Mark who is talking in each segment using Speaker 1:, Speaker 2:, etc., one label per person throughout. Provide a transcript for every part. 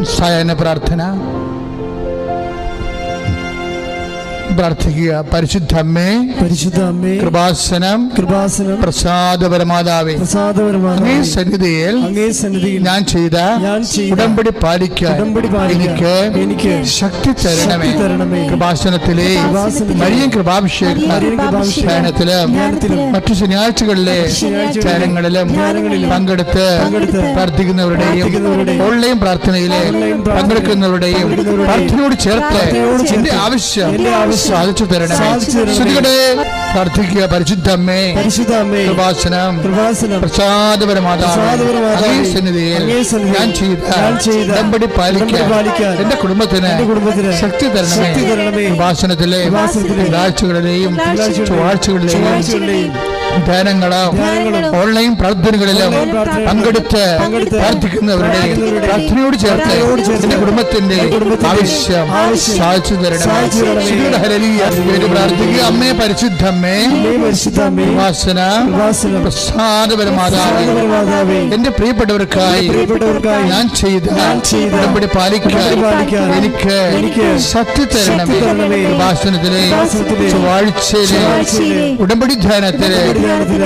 Speaker 1: സായാഹ്ന പ്രാർത്ഥന പ്രാർത്ഥിക്കുക. പരിശുദ്ധ അമ്മേ, കൃപാസനം പ്രസാദപരമാതാവേ, അങ്ങേ സന്നിധിയിൽ ഞാൻ ചെയ്ത ഉടമ്പടി പാലിക്കാൻ എനിക്ക് ശക്തി തരണമേ. കൃപാസനത്തിലെ മരിയൻ കൃപാഭിഷേകത്തിലും മറ്റു ശനിയാഴ്ചകളിലെ ധ്യാനങ്ങളിലും പങ്കെടുത്ത് പ്രാർത്ഥിക്കുന്നവരുടെയും ഓൺലൈൻ പ്രാർത്ഥനയിലെ പങ്കെടുക്കുന്നവരുടെയും പ്രാർത്ഥനയോട് ചേർത്ത് എന്റെ ആവശ്യം സാധിച്ചു തരണമേ. പ്രാർത്ഥിക്കുക. പരിശുദ്ധ അമ്മേ, കൃപാസനം പ്രസാദപരമാതാവേ, സന്നിധിയിൽ ഞാൻ ചെയ്ത ഉടമ്പടി പാലിക്കാൻ എന്റെ കുടുംബത്തിന് ശക്തി തരണമേ. കൃപാസനത്തിലെ ആഴ്ചകളിലെയും ചൊവ്വാഴ്ചകളിലെയും ധ്യാനങ്ങളും ഓൺലൈൻ പ്രാർത്ഥനകളിലും പങ്കെടുത്ത് പ്രാർത്ഥിക്കുന്നവരുടെയും പ്രാർത്ഥനയോട് ചേർത്ത് എന്റെ കുടുംബത്തിന്റെ ആവശ്യം സാധിച്ചു തരണമേ. പ്രാർത്ഥിക്കുക. അമ്മേ, പരിശുദ്ധ അമ്മേ, പ്രസാദപരമാതാവേ, എന്റെ പ്രിയപ്പെട്ടവർക്കായി ഞാൻ ചെയ്ത ഉടമ്പടി പാലിക്കാൻ എനിക്ക് ശക്തി തരണമേ. കൃപാസനത്തിലെ ചൊവ്വാഴ്ചയിലെ ഉടമ്പടി ധ്യാനത്തിലെ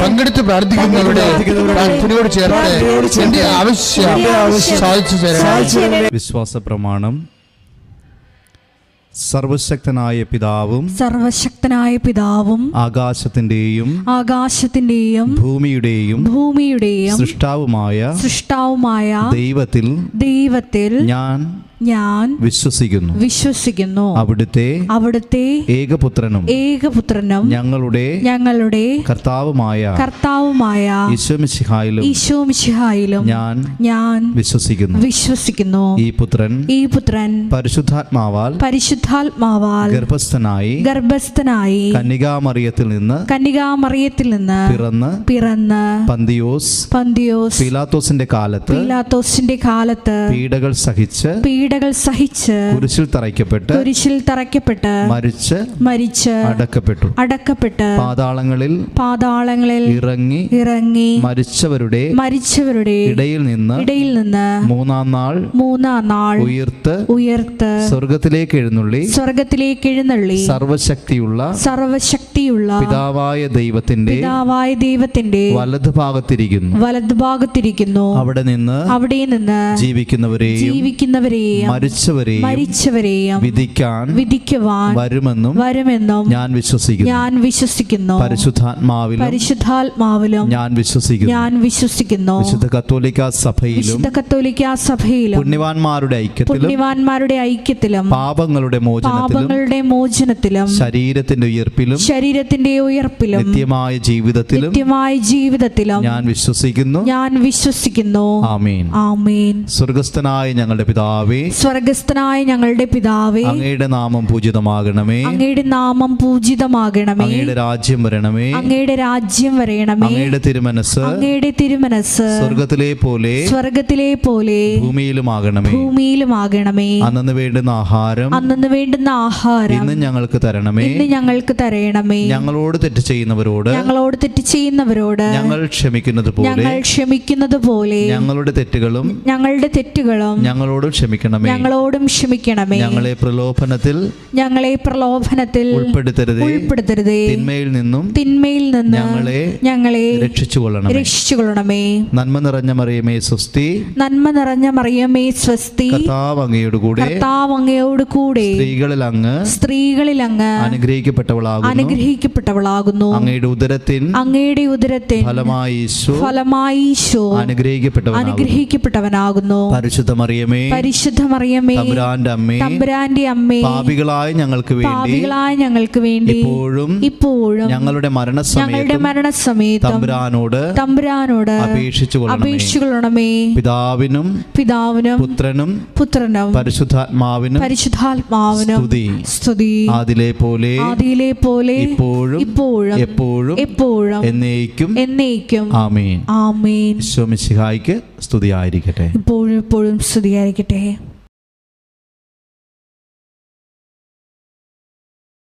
Speaker 1: പങ്കെടുത്ത് പ്രാർത്ഥിക്കുന്നവരുടെ പ്രാർത്ഥനയോട് ചേർത്ത് എന്റെ ആവശ്യം സാധിച്ചു തരണം.
Speaker 2: വിശ്വാസ പ്രമാണം. സർവശക്തനായ പിതാവും ആകാശത്തിന്റെയും ഭൂമിയുടെയും സൃഷ്ടാവുമായ ദൈവത്തിൽ ഞാൻ വിശ്വസിക്കുന്നു. അവിടുത്തെ ഏകപുത്രനും ഞങ്ങളുടെ കർത്താവുമായ ഈശോമിശിഹായിലും ഞാൻ വിശ്വസിക്കുന്നു. ഈ പുത്രൻ പരിശുദ്ധാത്മാവാൽ ഗർഭസ്ഥനായി കന്യകാമറിയത്തിൽ നിന്ന് പിറന്ന് പന്തിയോസ് പീലാത്തോസിന്റെ കാലത്ത് പീഡകൾ സഹിച്ച് കുരിശിൽ തറയ്ക്കപ്പെട്ട് മരിച്ച് അടക്കപ്പെട്ടു പാതാളങ്ങളിൽ ഇറങ്ങി മരിച്ചവരുടെ ഇടയിൽ നിന്ന് മൂന്നാം നാൾ ഉയർത്ത് സ്വർഗത്തിലേക്ക് എഴുന്നള്ളി സർവശക്തിയുള്ള പിതാവായ ദൈവത്തിന്റെ വലതുഭാഗത്തിരിക്കുന്നു. അവിടെ നിന്ന് ജീവിക്കുന്നവരെയും മരിച്ചവരെയും വിധിക്കുവാൻ വരുമെന്നും ഞാൻ വിശ്വസിക്കുന്നു. പരിശുദ്ധാത്മാവിലും ഞാൻ വിശ്വസിക്കുന്നു. വിശുദ്ധ കത്തോലിക്കാ സഭയിലും പുണ്യവാന്മാരുടെ ഐക്യത്തിലും പാപങ്ങളുടെ മോചനത്തിലും ശരീരത്തിന്റെ ഉയർപ്പിലും നിത്യമായ ജീവിതത്തിലും ഞാൻ വിശ്വസിക്കുന്നു. ആമേൻ. സ്വർഗ്ഗസ്ഥനായ ഞങ്ങളുടെ പിതാവേ, അങ്ങയുടെ നാമം പൂജിതമാകണമേ. അങ്ങയുടെ രാജ്യം വരണമേ. അങ്ങയുടെ തിരുമനസ് സ്വർഗ്ഗത്തിലെ പോലെ ഭൂമിയിലുമാകണമേ. അന്നു വേണ്ടുന്ന ആഹാരം ഇന്ന് ഞങ്ങൾക്ക് തരണമേ. ഞങ്ങളോട് തെറ്റ് ചെയ്യുന്നവരോട് ഞങ്ങൾ ക്ഷമിക്കുന്നത് പോലെ ഞങ്ങളുടെ തെറ്റുകളും ഞങ്ങളോടും ക്ഷമിക്കണമേ. ഞങ്ങളെ പ്രലോഭനത്തിൽ ഉൾപ്പെടുത്തരുതേ. തിന്മയിൽ നിന്നും ഞങ്ങളെ രക്ഷിച്ചുകൊള്ളണമേ. നന്മ നിറഞ്ഞ മറിയമേ സ്വസ്തി. കർത്താവ് അങ്ങയോട് കൂടെ സ്ത്രീകളിൽ അങ്ങ് അനുഗ്രഹിക്കപ്പെട്ടവളാകുന്നു. അങ്ങയുടെ ഉദരത്തിൻ ഫലമായി ഈശോ അനുഗ്രഹിക്കപ്പെട്ടവനാകുന്നു. പരിശുദ്ധ മറിയമേ തമ്പുരാന്റെ അമ്മേ, പാപികളായ ഞങ്ങൾക്ക് വേണ്ടി ഇപ്പോഴും ഞങ്ങളുടെ മരണസമയത്തും തമ്പുരാനോട് അപേക്ഷിച്ചുകൊള്ളണമേ. പിതാവിനും പുത്രനും പരിശുദ്ധാത്മാവിനും സ്തുതി. ആദിയിലെ പോലെ ഇപ്പോഴും എന്നേക്കും. ആമേൻ. ഈശോ മിശിഹായ്ക്ക് സ്തുതിയായിരിക്കട്ടെ.
Speaker 3: ഇപ്പോഴും സ്തുതിയായിരിക്കട്ടെ.